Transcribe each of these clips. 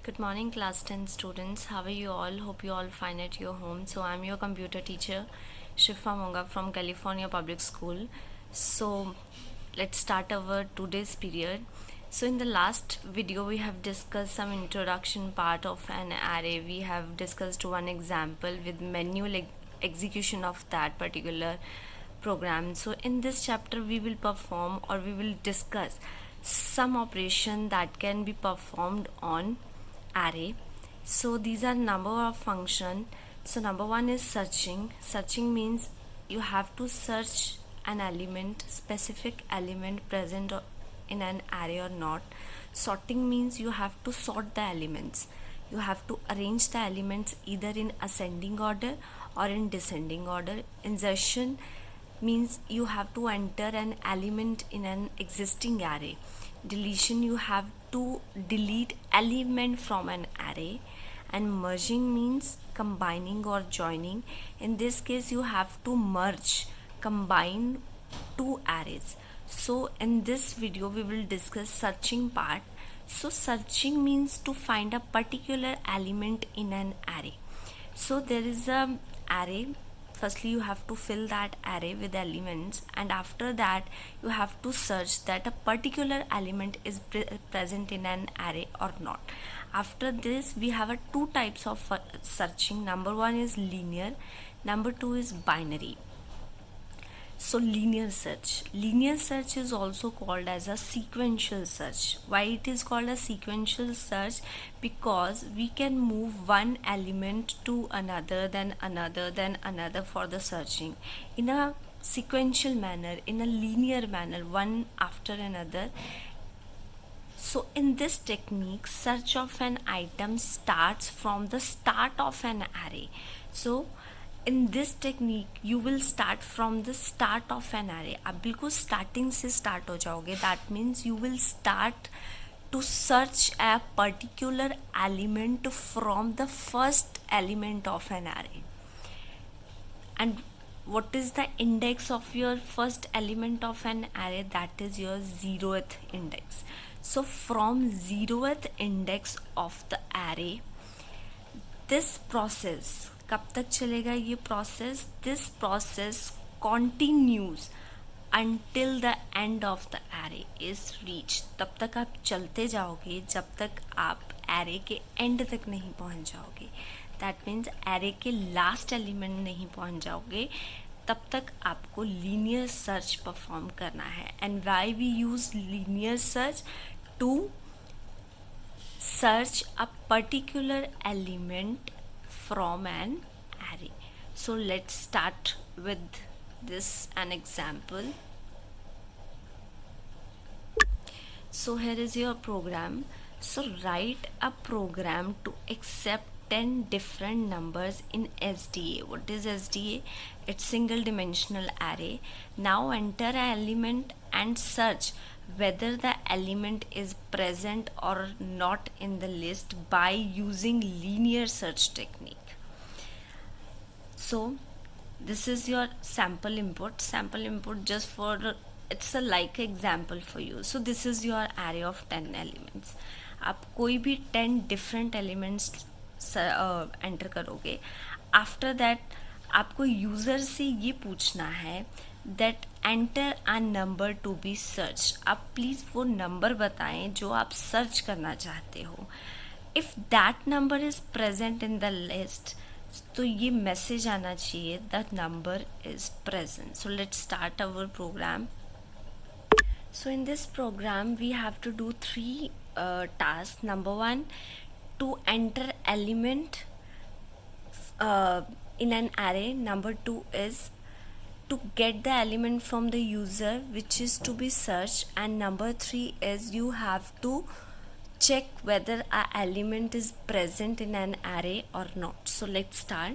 Good morning, class 10 students. How are you all? Hope you all fine at your home. So, I'm your computer teacher, Shifa Monga from California Public School. So, let's start our today's period. So, in the last video, we have discussed some introduction part of an array. We have discussed one example with manual execution of that particular program. So, in this chapter, we will perform or we will discuss some operation that can be performed on array. So these are number of function. So number one is searching means you have to search an element, specific element present in an array or not. Sorting means you have to sort the elements, you have to arrange the elements either in ascending order or in descending order. Insertion means you have to enter an element in an existing array. Deletion, you have to delete element from an array. And merging means combining or joining. In this case, you have to combine two arrays. So in this video we will discuss searching part. So searching means to find a particular element in an array. So there is a array. Firstly, you have to fill that array with elements, and after that you have to search that a particular element is present in an array or not. After this, we have two types of searching. Number one is linear, number two is binary. So linear search is also called as a sequential search. Why it is called a sequential search? Because we can move one element to another, then another for the searching in a sequential manner, in a linear manner, one after another. So in this technique, search of an item starts from the start of an array. So in this technique you will start from the start of an array. आप बिल्कुल starting से start हो जाओगे. That means you will start to search a particular element from the first element of an array. And what is the index of your first element of an array? That is your 0th index. So from 0th index of the array, this process कब तक चलेगा ये process? This process continues until the end of the array is reached. तब तक आप चलते जाओगे जब तक आप array के end तक नहीं पहुंच जाओगे. That means array के last element नहीं पहुंच जाओगे, तब तक आपको linear search perform करना है. And why we use linear search? To search a particular element from an array. So let's start with this an example. So here is your program. So write a program to accept 10 different numbers in SDA. What is SDA? It's single dimensional array. Now enter an element and search whether the element is present or not in the list by using linear search technique. So this is your sample input just for it's a like example for you. So this is your array of 10 elements. आप कोई भी 10 different elements enter करोगे. After that आपको user से ये पूछना है that enter a number to be searched. आप प्लीज़ वो नंबर बताएं जो आप सर्च करना चाहते हो. If that number is present in the list, तो ये मैसेज आना चाहिए that number is present. So let's start our program. So in this program we have to do three tasks. Number one, to enter element in an array. Number two is to get the element from the user which is to be searched, and number three is you have to check whether an element is present in an array or not. So let's start.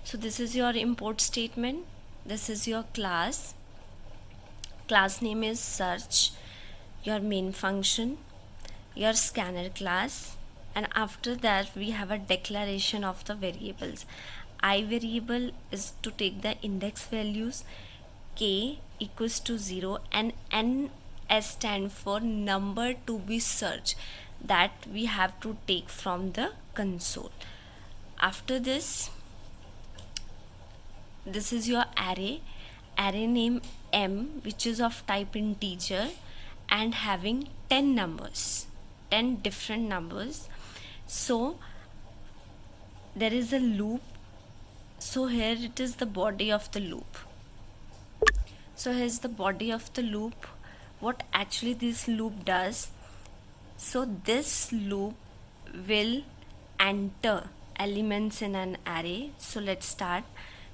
So this is your import statement. This is your class name is search, your main function, your scanner class, and after that we have a declaration of the variables. I variable is to take the index values, k equals to 0, and n stand for number to be searched. that we have to take from the console. After this is your array name m, which is of type integer and having 10 numbers, 10 different numbers. So there is a loop, so here it is the body of the loop. So here's the body of the loop, what actually this loop does. So this loop will enter elements in an array. So let's start.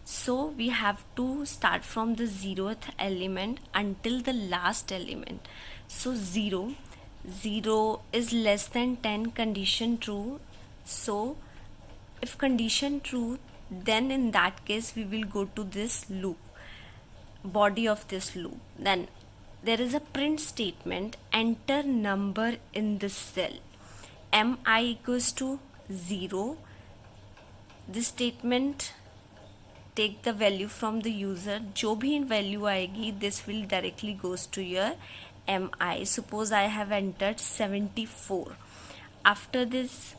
So we have to start from the 0th element until the last element. So 0 is less than 10, condition true. So if condition true, then in that case we will go to this loop, body of this loop. Then there is a print statement, enter number in this cell, mi equals to 0. this statement take the value from the user, जो भी value आएगी this will directly goes to your mi. Suppose I have entered 74. After this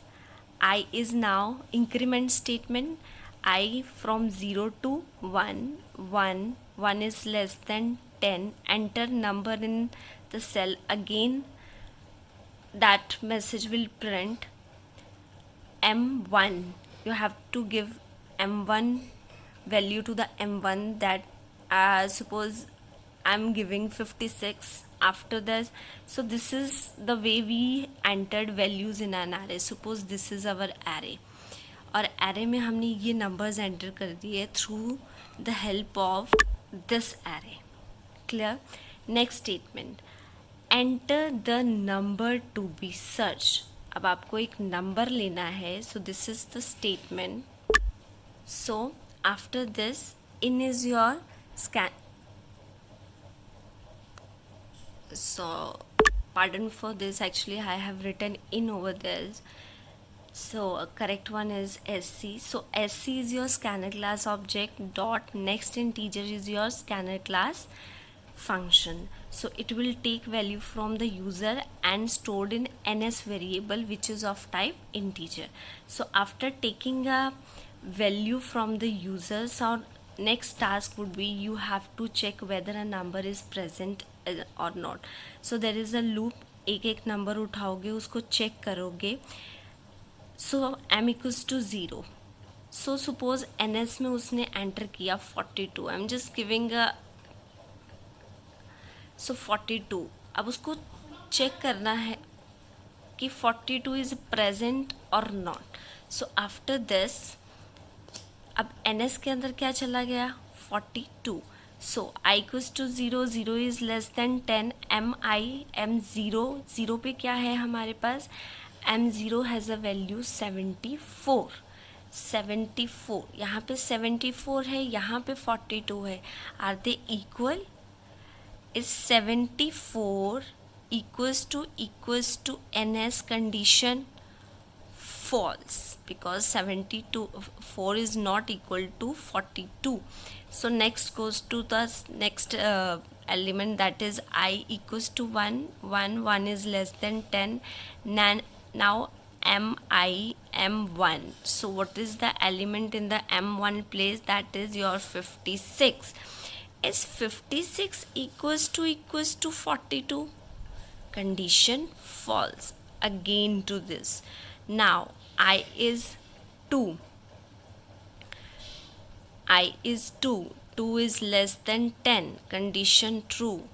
I is now increment statement, I from 0 to 1, 1 is less than 10, enter number in the cell. Again that message will print m1. You have to give m1 value to the m1, that suppose I'm giving 56 after this. So this is the way we entered values in an array. Suppose this is our array और array में हमने ये numbers enter कर दिए through the help of this array. Clear? Next statement, enter the number to be searched. अब आपको एक number लेना है, so this is the statement. So after this, in is your scan. So pardon for this, actually I have written in over there. So correct one is sc. So sc is your scanner class object, dot next integer is your scanner class function. So it will take value from the user and stored in ns variable, which is of type integer. So after taking a value from the users, our next task would be you have to check whether a number is present or not. So there is a loop, एक एक number उठाओगे उसको check करोगे. So m equals to 0. So suppose ns में उसने enter किया 42. I'm just giving a so 42. अब उसको check करना है कि 42 is present or not. So after this अब ns के अंदर क्या चला गया 42. So I equals to 0, 0 is less than 10, mi m0, 0 पे क्या है हमारे पास, m0 has a value 74. 74 यहाँ पे 74 है, यहाँ पे 42 है. Are they equal? Is 74 equals to ns condition? False, because 4 is not equal to 42. So next goes to the next element, that is I equals to 1, 1 is less than 10. Now mi m1. So what is the element in the m1 place? That is your 56. Is 56 equals to 42? Condition false. Again to this. Now I is 2. I is 2. 2 is less than 10. Condition true.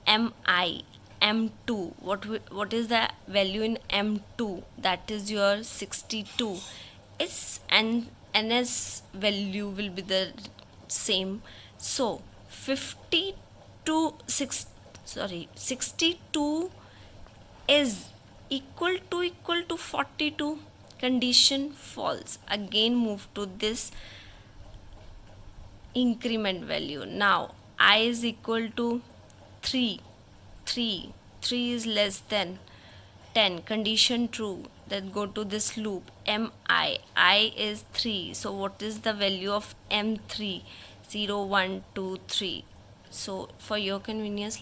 mi m2. What is the value in m2? That is your 62. Its ns value will be the same. So 62 is equal to 42. Condition false. Again move to this increment value. Now I is equal to 3 is less than 10. Condition true. Then go to this loop. I is 3. So what is the value of m3? 0 1 2 3. So for your convenience,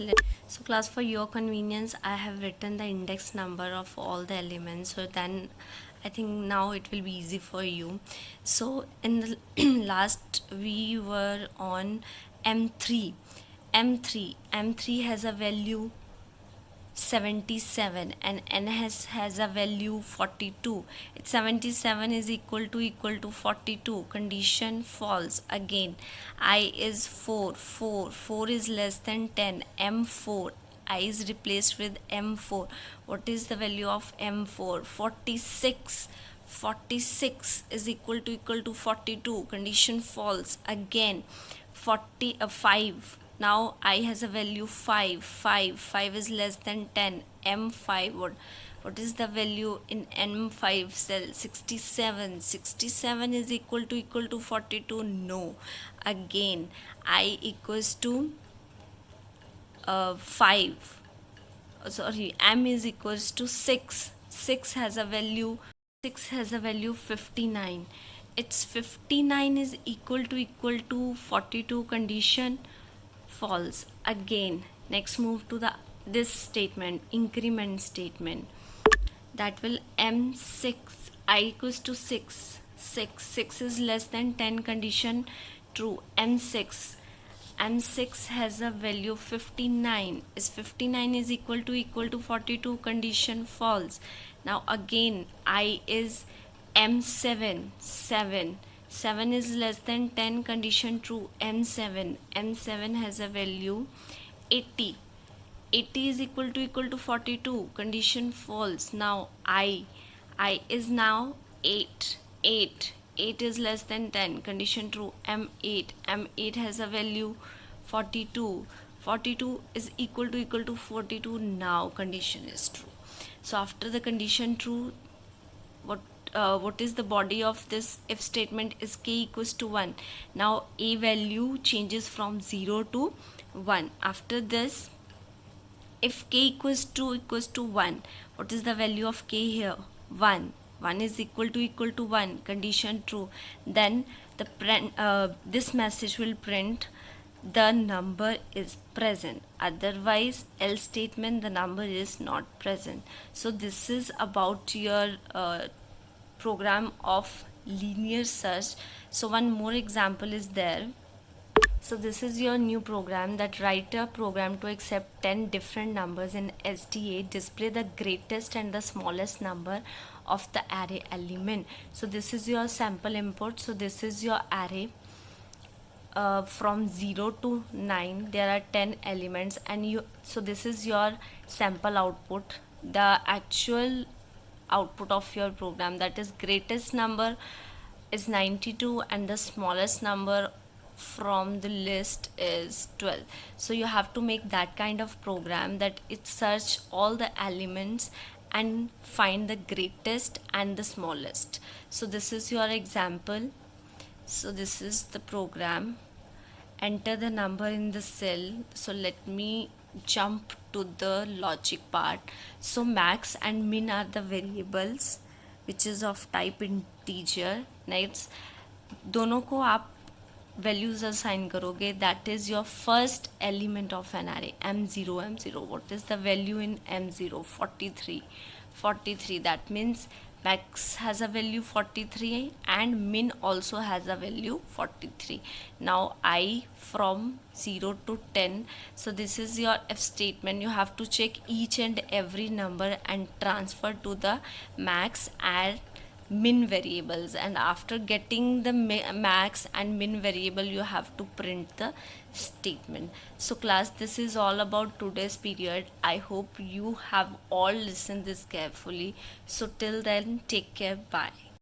so class, for your convenience, I have written the index number of all the elements, so then I think now it will be easy for you. So in the last we were on m3. M3 has a value 77 and n has a value 42. It's 77 is equal to 42. Condition false. Again, I is 4 is less than 10. M4, I is replaced with M4. What is the value of M4? 46. 46 is equal to 42. Condition false. Again, 5. Now I has a value 5 is less than 10. M5, what is the value in M5 cell? 67. 67 is equal to 42. No. Again, I equals to 5. Sorry, M is equals to 6. 6 has a value 59. It's 59 is equal to 42. Condition false. Again, next move to the this statement, increment statement. That will m6, I equals to 6 is less than 10. Condition true. M6 has a value 59. Is 59 is equal to 42. Condition false. Now again, I is m7. 7 is less than 10. Condition true. M7 has a value 80. 80 is equal to 42. Condition false. Now I is now 8. 8 is less than 10. Condition true. M8 has a value 42. 42 is equal to 42. Now condition is true. So after the condition true, what is the body of this if statement is k equals to 1. Now a value changes from 0 to 1. After this, if k equals to 1, what is the value of k here? 1 is equal to 1. Condition true. Then this message will print the number is present, otherwise else statement the number is not present. So this is about your program of linear search. So one more example is there. So this is your new program that write a program to accept 10 different numbers in SDA, display the greatest and the smallest number of the array element. So this is your sample input. So this is your array. From 0 to 9 there are 10 elements, and so this is your sample output, the actual output of your program. That is, greatest number is 92 and the smallest number from the list is 12. So you have to make that kind of program that it search all the elements and find the greatest and the smallest. So this is your example. So this is the program. Enter the number in the cell. So let me jump to the logic part. So max and min are the variables which is of type integer. Next, दोनों को आप values assign करोगे. That is your first element of an array. M0. What is the value in M0? 43. That means max has a value 43 and min also has a value 43. Now I from 0 to 10. So this is your if statement. You have to check each and every number and transfer to the max and min variables, and after getting the max and min variable you have to print the statement. So class, this is all about today's period. I hope you have all listened this carefully. So till then, take care. Bye.